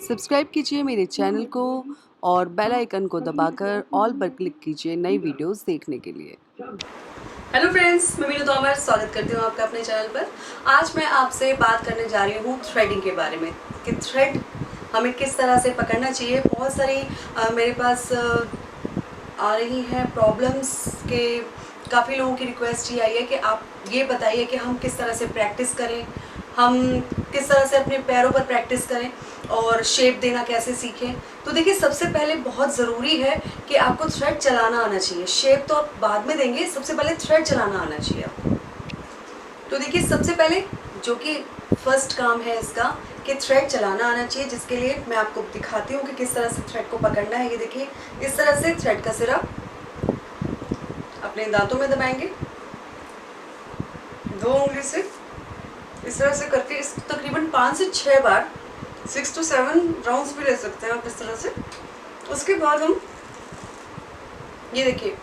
Subscribe कीजिए मेरे channel को और बेल आइकन को दबाकर ऑल पर क्लिक कीजिए नई वीडियोस देखने के लिए। हेलो फ्रेंड्स, मैं मीनू तोमर स्वागत करती हूँ आपका अपने चैनल पर। आज मैं आपसे बात करने जा रही हूँ थ्रेडिंग के बारे में कि थ्रेड हमें किस तरह से पकड़ना चाहिए। बहुत सारी मेरे पास आ रही हैं प्रॉब्लम्स के, काफ़ी लोगों की रिक्वेस्ट ये आई है कि आप ये बताइए कि हम किस तरह से प्रैक्टिस करें, हम किस तरह से अपने पैरों पर प्रैक्टिस करें और शेप देना कैसे सीखें। तो देखिए, सबसे पहले बहुत ज़रूरी है कि आपको थ्रेड चलाना आना चाहिए। शेप तो आप बाद में देंगे, सबसे पहले थ्रेड चलाना आना चाहिए आपको। तो देखिए, सबसे पहले जो कि फर्स्ट काम है इसका कि थ्रेड चलाना आना चाहिए, जिसके लिए मैं आपको दिखाती हूँ कि किस तरह से थ्रेड को पकड़ना है। ये देखिए, इस तरह से थ्रेड का सिरा अपने दांतों में दबाएंगे, 2 उंगली से इस तरह से करके इस तकरीबन 5 से 6 बार 6 to 7 राउंड्स भी ले सकते हैं आप इस तरह से। उसके बाद हम ये देखिए,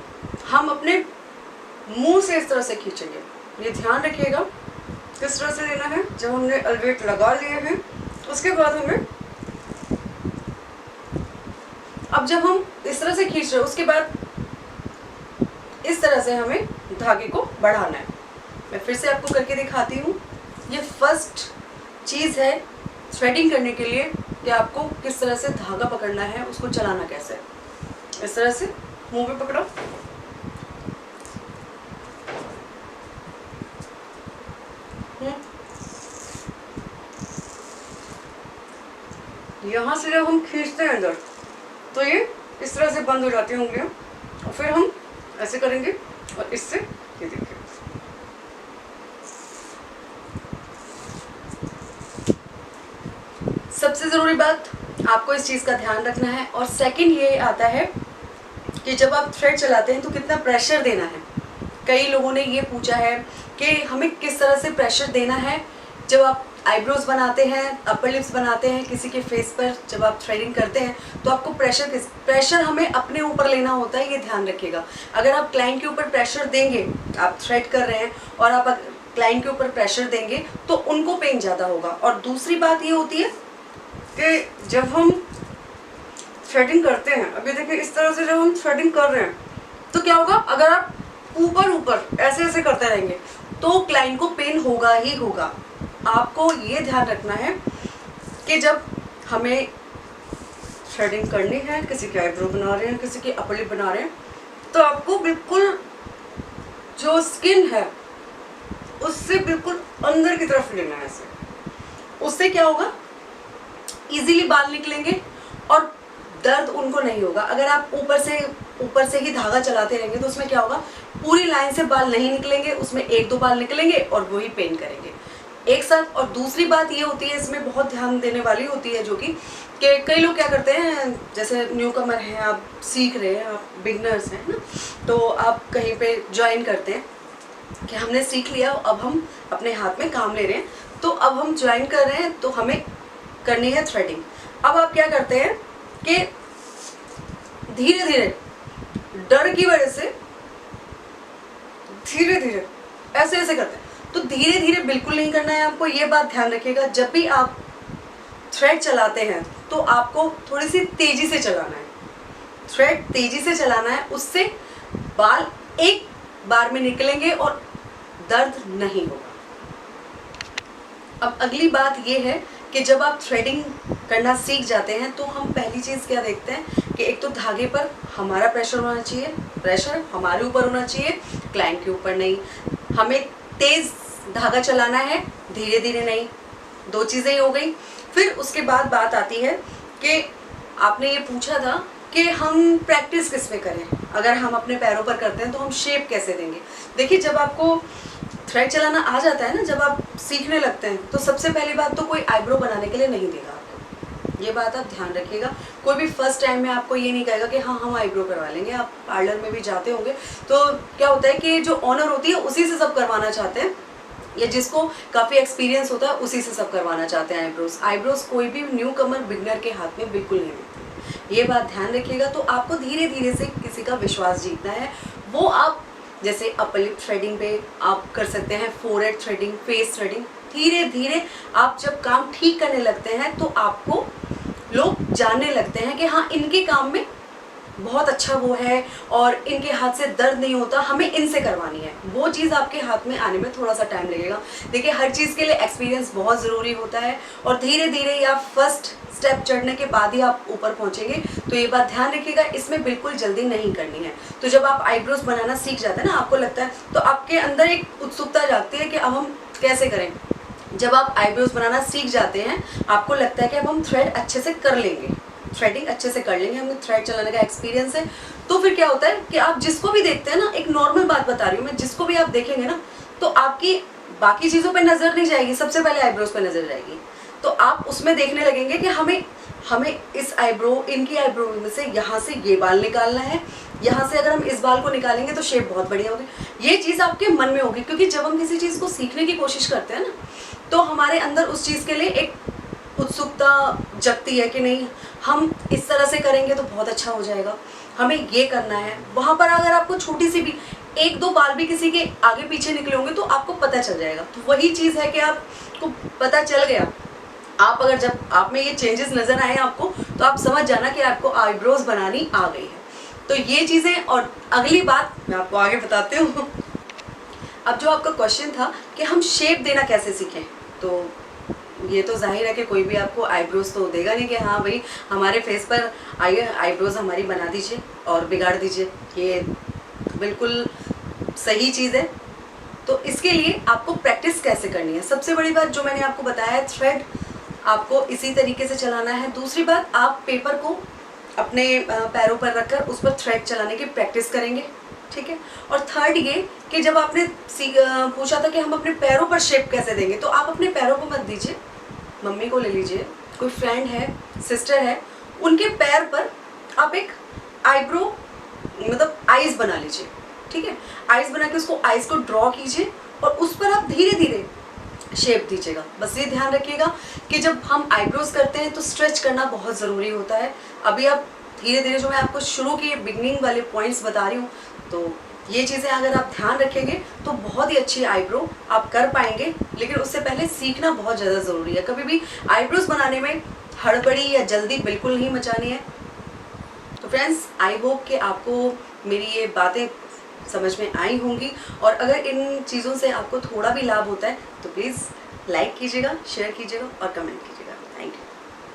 हम अपने मुंह से इस तरह से खींचेंगे। ये ध्यान रखिएगा किस तरह से लेना है। जब हमने अलवेट लगा लिए हैं, उसके बाद हमें अब जब हम इस तरह से खींच रहे हैं, उसके बाद इस तरह से हमें धागे को बढ़ाना है। मैं फिर से आपको करके दिखाती हूँ। ये फर्स्ट चीज़ है थ्रेडिंग करने के लिए कि आपको किस तरह से धागा पकड़ना है, उसको चलाना कैसे है। इस तरह से मुंह पे पकड़ो, यहाँ से जब हम खींचते हैं अंदर तो ये इस तरह से बंद हो जाती हैं उंगलियाँ, और फिर हम ऐसे करेंगे और इससे ये देखिए। सबसे ज़रूरी बात आपको इस चीज़ का ध्यान रखना है। और सेकंड ये आता है कि जब आप थ्रेड चलाते हैं तो कितना प्रेशर देना है। कई लोगों ने ये पूछा है कि हमें किस तरह से प्रेशर देना है जब आप आईब्रोज बनाते हैं, अपर लिप्स बनाते हैं, किसी के फेस पर जब आप थ्रेडिंग करते हैं तो आपको प्रेशर हमें अपने ऊपर लेना होता है। ये ध्यान रखिएगा। अगर आप क्लाइंट के ऊपर प्रेशर देंगे, आप थ्रेड कर रहे हैं और आप क्लाइंट के ऊपर प्रेशर देंगे तो उनको पेन ज़्यादा होगा। और दूसरी बात ये होती है कि जब हम थ्रेडिंग करते हैं, अभी देखिए इस तरह से जब हम थ्रेडिंग कर रहे हैं तो क्या होगा, अगर आप ऊपर ऊपर ऐसे ऐसे करते रहेंगे तो क्लाइंट को पेन होगा ही होगा। आपको ये ध्यान रखना है कि जब हमें थ्रेडिंग करनी है, किसी के आईब्रो बना रहे हैं, किसी की अपर लिप बना रहे हैं, तो आपको बिल्कुल जो स्किन है उससे बिल्कुल अंदर की तरफ लेना है ऐसे। उससे क्या होगा, इजीली बाल निकलेंगे और दर्द उनको नहीं होगा। अगर आप ऊपर से ही धागा चलाते रहेंगे तो उसमें क्या होगा, पूरी लाइन से बाल नहीं निकलेंगे, उसमें 1-2 बाल निकलेंगे और वही पेन करेंगे एक साथ। और दूसरी बात ये होती है, इसमें बहुत ध्यान देने वाली होती है, जो कि कई लोग क्या करते हैं, जैसे न्यू कमर हैं, आप सीख रहे हैं, आप बिगनर्स हैं ना, तो आप कहीं पे ज्वाइन करते हैं कि हमने सीख लिया, अब हम अपने हाथ में काम ले रहे हैं, तो अब हम ज्वाइन कर रहे हैं तो हमें करनी है थ्रेडिंग। अब आप क्या करते हैं कि धीरे धीरे डर की वजह से धीरे धीरे ऐसे ऐसे करते हैं, तो धीरे धीरे बिल्कुल नहीं करना है आपको। ये बात ध्यान रखिएगा, जब भी आप थ्रेड चलाते हैं तो आपको थोड़ी सी तेजी से चलाना है। थ्रेड तेजी से चलाना है, उससे बाल एक बार में निकलेंगे और दर्द नहीं होगा। अब अगली बात ये है कि जब आप थ्रेडिंग करना सीख जाते हैं तो हम पहली चीज़ क्या देखते हैं कि एक तो धागे पर हमारा प्रेशर होना चाहिए, प्रेशर हमारे ऊपर होना चाहिए, क्लाइंट के ऊपर नहीं। हमें तेज़ धागा चलाना है, धीरे धीरे नहीं। 2 चीज़ें ही हो गई। फिर उसके बाद बात आती है कि आपने ये पूछा था कि हम प्रैक्टिस किस में करें। अगर हम अपने पैरों पर करते हैं तो हम शेप कैसे देंगे। देखिए, जब आपको थ्रेड चलाना आ जाता है ना, जब आप सीखने लगते हैं, तो सबसे पहली बात तो कोई आईब्रो बनाने के लिए नहीं देगा आपको। ये बात आप ध्यान रखिएगा। कोई भी फर्स्ट टाइम में आपको ये नहीं कहेगा कि हाँ हम आईब्रो करवा लेंगे। आप पार्लर में भी जाते होंगे तो क्या होता है कि जो ऑनर होती है उसी से सब करवाना चाहते हैं, या जिसको काफ़ी एक्सपीरियंस होता है उसी से सब करवाना चाहते हैं आईब्रोज कोई भी न्यू कमर बिगनर के हाथ में बिल्कुल नहीं होती। ये बात ध्यान रखिएगा। तो आपको धीरे धीरे से किसी का विश्वास जीतना है। वो आप जैसे अपर लिप थ्रेडिंग पे आप कर सकते हैं, फोरहेड थ्रेडिंग, फेस थ्रेडिंग। धीरे धीरे आप जब काम ठीक करने लगते हैं तो आपको लोग जानने लगते हैं कि हाँ इनके काम में बहुत अच्छा वो है और इनके हाथ से दर्द नहीं होता, हमें इनसे करवानी है। वो चीज़ आपके हाथ में आने में थोड़ा सा टाइम लगेगा। देखिए हर चीज़ के लिए एक्सपीरियंस बहुत ज़रूरी होता है और धीरे धीरे या फर्स्ट स्टेप चढ़ने के बाद ही आप ऊपर पहुंचेंगे। तो ये बात ध्यान रखिएगा, इसमें बिल्कुल जल्दी नहीं करनी है। तो जब आप आईब्रोज बनाना सीख जाते हैं ना, आपको लगता है तो आपके अंदर एक उत्सुकता जागती है कि अब हम कैसे करें। जब आप आईब्रोज बनाना सीख जाते हैं आपको लगता है कि अब हम थ्रेड अच्छे से कर लेंगे, थ्रेडिंग अच्छे से कर लेंगे, हमें थ्रेड चलाने का एक्सपीरियंस है। तो फिर क्या होता है कि आप जिसको भी देखते हैं ना, एक नॉर्मल बात बता रही हूँ मैं, जिसको भी आप देखेंगे ना तो आपकी बाकी चीज़ों पे नज़र नहीं जाएगी, सबसे पहले आईब्रोज पे नज़र जाएगी। तो आप उसमें देखने लगेंगे कि हमें इस आईब्रो, इनकी आईब्रो में से यहाँ से ये बाल निकालना है, यहाँ से अगर हम इस बाल को निकालेंगे तो शेप बहुत बढ़िया होगी। ये चीज़ आपके मन में होगी, क्योंकि जब हम किसी चीज़ को सीखने की कोशिश करते हैं ना तो हमारे अंदर उस चीज़ के लिए एक उत्सुकता जगती है कि नहीं हम इस तरह से करेंगे तो बहुत अच्छा हो जाएगा, हमें ये करना है। वहाँ पर अगर आपको छोटी सी भी एक दो बाल भी किसी के आगे पीछे निकले होंगे तो आपको पता चल जाएगा। तो वही चीज़ है कि आपको पता चल गया, आप अगर जब आप में ये चेंजेस नज़र आए आपको तो आप समझ जाना कि आपको आईब्रोज बनानी आ गई है। तो ये चीज़ें, और अगली बात मैं आपको आगे बताती हूँ। अब जो आपका क्वेश्चन था कि हम शेप देना कैसे सीखें, तो ये तो जाहिर है कि कोई भी आपको आईब्रोज तो देगा नहीं कि हाँ भाई हमारे फेस पर आइए आईब्रोज हमारी बना दीजिए और बिगाड़ दीजिए, ये बिल्कुल सही चीज़ है। तो इसके लिए आपको प्रैक्टिस कैसे करनी है, सबसे बड़ी बात जो मैंने आपको बताया है, थ्रेड आपको इसी तरीके से चलाना है। दूसरी बात, आप पेपर को अपने पैरों पर रखकर उस पर थ्रेड चलाने की प्रैक्टिस करेंगे, ठीक है। और थर्ड ये कि जब आपने पूछा था कि हम अपने पैरों पर शेप कैसे देंगे, तो आप अपने पैरों को मत दीजिए, मम्मी को ले लीजिए, कोई फ्रेंड है, सिस्टर है, उनके पैर पर आप एक आईब्रो मतलब आईज बना लीजिए, ठीक है। आईज बना के उसको आईज को ड्रॉ कीजिए और उस पर आप धीरे धीरे शेप दीजिएगा। बस ये ध्यान रखिएगा कि जब हम आईब्रोज करते हैं तो स्ट्रेच करना बहुत ज़रूरी होता है। अभी आप धीरे धीरे जो मैं आपको शुरू के बिगनिंग वाले पॉइंट्स बता रही हूँ, तो ये चीज़ें अगर आप ध्यान रखेंगे तो बहुत ही अच्छी आईब्रो आप कर पाएंगे। लेकिन उससे पहले सीखना बहुत ज़्यादा ज़रूरी है। कभी भी आईब्रोज बनाने में हड़बड़ी या जल्दी बिल्कुल नहीं मचानी है। तो फ्रेंड्स, आई होप कि आपको मेरी ये बातें समझ में आई होंगी, और अगर इन चीज़ों से आपको थोड़ा भी लाभ होता है तो प्लीज़ लाइक कीजिएगा, शेयर कीजिएगा और कमेंट कीजिएगा।